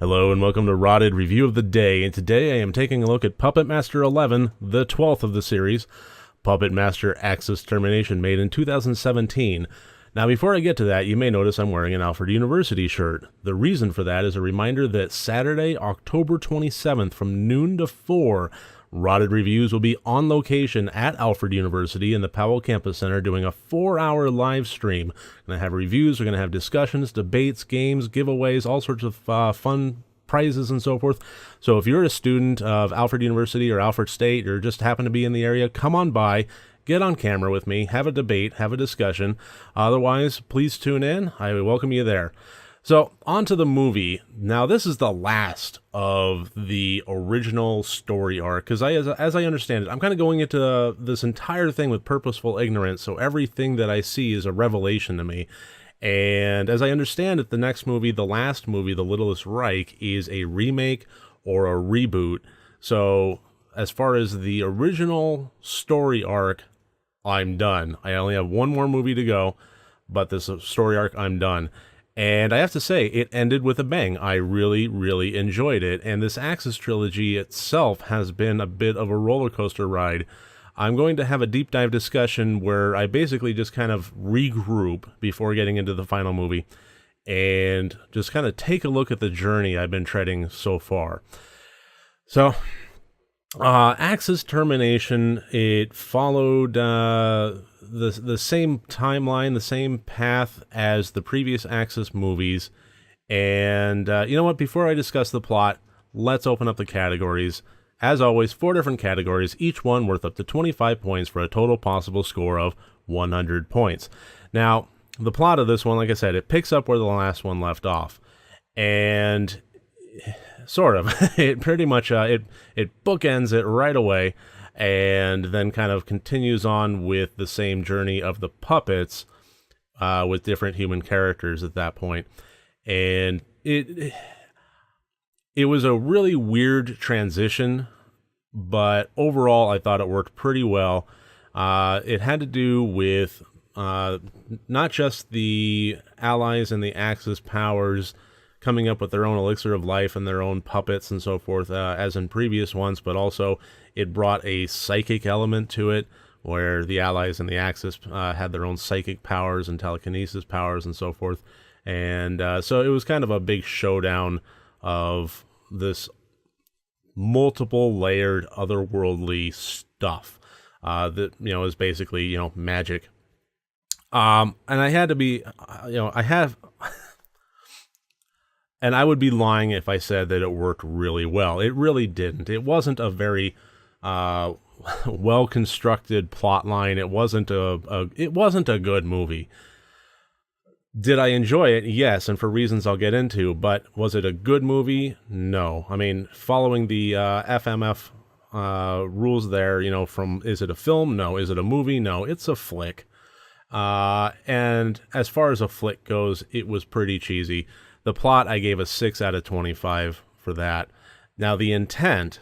Hello and welcome to RotD Review of the Day, and today I am taking a look at Puppet Master 11, the 12th of the series, Puppet Master Axis Termination, made in 2017. Now before I get to that, you may notice I'm wearing an Alfred University shirt. The reason for that is a reminder that Saturday, October 27th from noon to 4, RotD Reviews will be on location at Alfred University in the Powell Campus Center doing a 4-hour live stream. We're going to have reviews, we're going to have discussions, debates, games, giveaways, all sorts of fun prizes and so forth. So if you're a student of Alfred University or Alfred State or just happen to be in the area, come on by, get on camera with me, have a debate, have a discussion. Otherwise, please tune in. I welcome you there. So, on to the movie. Now, this is the last of the original story arc, because as I understand it, I'm kind of going into this entire thing with purposeful ignorance, so everything that I see is a revelation to me. And as I understand it, the next movie, the last movie, The Littlest Reich, is a remake or a reboot. So, as far as the original story arc, I'm done. I only have one more movie to go, but this story arc, I'm done. And I have to say, it ended with a bang. I really, really enjoyed it. And this Axis trilogy itself has been a bit of a roller coaster ride. I'm going to have a deep dive discussion where I basically just kind of regroup before getting into the final movie and just kind of take a look at the journey I've been treading so far. So, Axis Termination, it followed the same timeline, the same path as the previous Axis movies. And you know what? Before I discuss the plot, let's open up the categories. As always, 4 different categories, each one worth up to 25 points for a total possible score of 100 points. Now, the plot of this one, like I said, it picks up where the last one left off. And sort of. It pretty much, it bookends it right away and then kind of continues on with the same journey of the puppets with different human characters at that point. And it was a really weird transition, but overall I thought it worked pretty well. It had to do with not just the Allies and the Axis powers coming up with their own elixir of life and their own puppets and so forth, as in previous ones, but also it brought a psychic element to it, where the Allies and the Axis had their own psychic powers and telekinesis powers and so forth. And so it was kind of a big showdown of this multiple layered otherworldly stuff that, is basically, magic. And I had to be, and I would be lying if I said that it worked really well. It really didn't. It wasn't a very well-constructed plot line. It wasn't a good movie. Did I enjoy it? Yes, and for reasons I'll get into. But was it a good movie? No. I mean, following the FMF rules there, from is it a film? No. Is it a movie? No. It's a flick. And as far as a flick goes, it was pretty cheesy. The plot, I gave a 6 out of 25 for that. Now, the intent,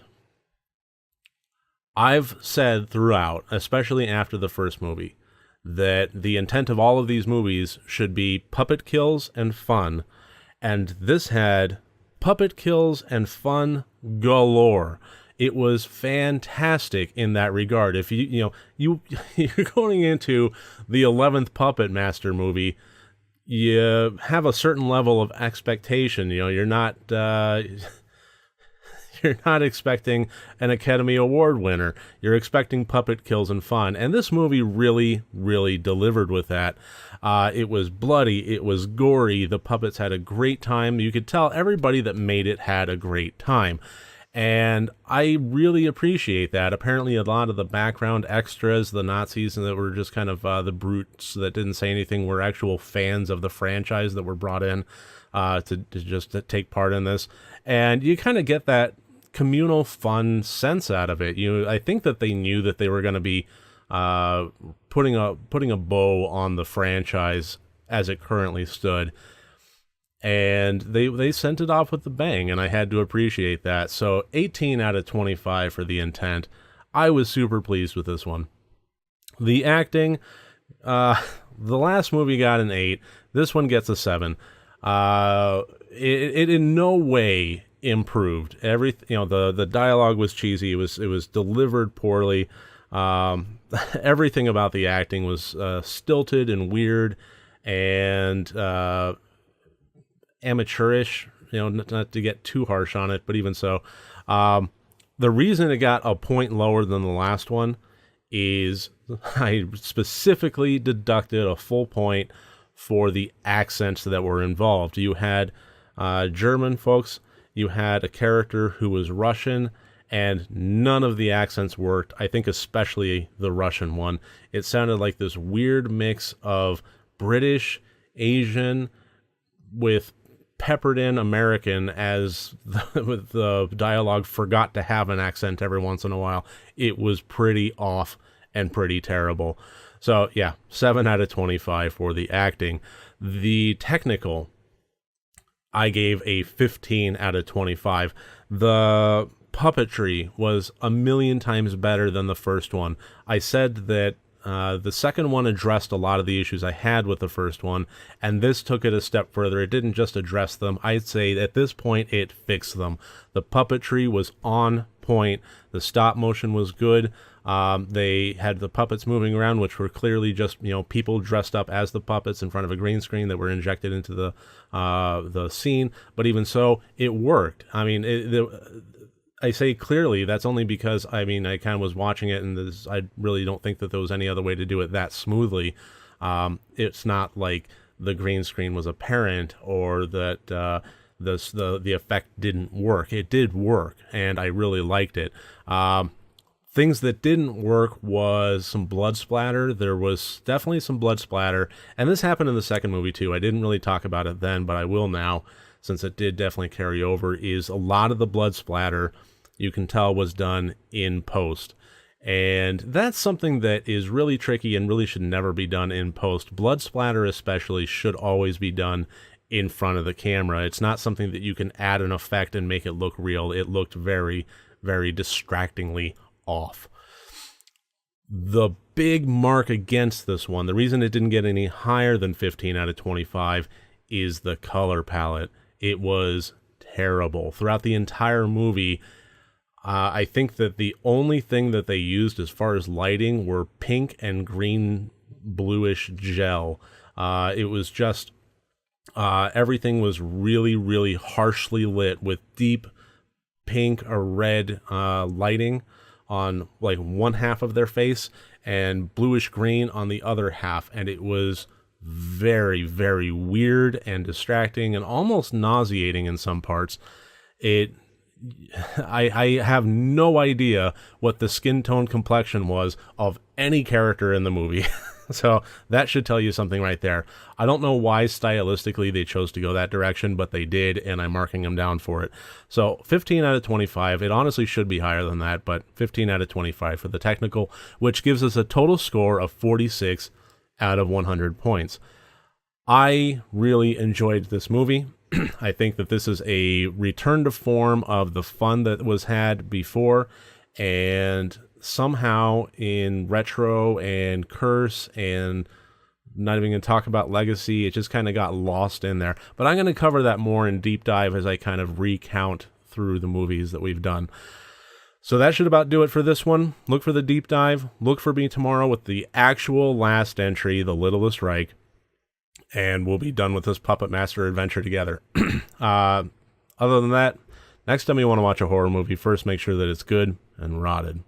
I've said throughout, especially after the first movie, that the intent of all of these movies should be puppet kills and fun. And this had puppet kills and fun galore. It was fantastic in that regard. If you're going into the 11th Puppet Master movie, you have a certain level of expectation. You're not expecting an Academy Award winner. You're expecting puppet kills and fun. And this movie really, really delivered with that. It was bloody. It was gory. The puppets had a great time. You could tell everybody that made it had a great time. And I really appreciate that. Apparently a lot of the background extras, the Nazis, and that were just kind of the brutes that didn't say anything, were actual fans of the franchise that were brought in to take part in this. And you kind of get that communal fun sense out of it. I think that they knew that they were going to be putting a bow on the franchise as it currently stood. And they sent it off with a bang, and I had to appreciate that. So 18 out of 25 for the intent. I was super pleased with this one. The acting, the last movie got an 8. This one gets a 7. it in no way improved. The dialogue was cheesy. It was delivered poorly. Everything about the acting was stilted and weird and amateurish. Not to get too harsh on it, but even so, the reason it got a point lower than the last one is I specifically deducted a full point for the accents that were involved. You had German folks, you had a character who was Russian, and none of the accents worked. I think especially the Russian one. It sounded like this weird mix of British, Asian, with peppered in American, as the dialogue forgot to have an accent every once in a while. It was pretty off and pretty terrible. So yeah, 7 out of 25 for the acting. The technical, I gave a 15 out of 25. The puppetry was a million times better than the first one. I said that the second one addressed a lot of the issues I had with the first one, and this took it a step further. It didn't just address them. I'd say at this point it fixed them. The puppetry was on point. The stop motion was good. They had the puppets moving around, which were clearly just people dressed up as the puppets in front of a green screen that were injected into the scene. But even so, it worked. I mean, I say clearly, that's only because, I kind of was watching it, and I really don't think that there was any other way to do it that smoothly. It's not like the green screen was apparent or that the effect didn't work. It did work, and I really liked it. Things that didn't work was some blood splatter. There was definitely some blood splatter, and this happened in the second movie too. I didn't really talk about it then, but I will now, since it did definitely carry over. Is a lot of the blood splatter, you can tell, was done in post. And that's something that is really tricky and really should never be done in post. Blood splatter especially should always be done in front of the camera. It's not something that you can add an effect and make it look real. It looked very, very distractingly off. The big mark against this one, the reason it didn't get any higher than 15 out of 25, is the color palette. It was terrible. Throughout the entire movie, I think that the only thing that they used as far as lighting were pink and green bluish gel. It was just, everything was really, really harshly lit with deep pink or red lighting on like one half of their face and bluish green on the other half. And it was very, very weird and distracting and almost nauseating in some parts. I have no idea what the skin tone complexion was of any character in the movie. So that should tell you something right there. I don't know why stylistically they chose to go that direction, but they did, and I'm marking them down for it. So 15 out of 25. It honestly should be higher than that, but 15 out of 25 for the technical, which gives us a total score of 46 out of 100 points. I really enjoyed this movie. I think that this is a return to form of the fun that was had before, and somehow in retro and curse and not even going to talk about legacy, it just kind of got lost in there. But I'm going to cover that more in deep dive as I kind of recount through the movies that we've done. So that should about do it for this one. Look for the deep dive. Look for me tomorrow with the actual last entry, The Littlest Reich. And we'll be done with this Puppet Master adventure together. Other than that, next time you want to watch a horror movie, first make sure that it's good and rotted.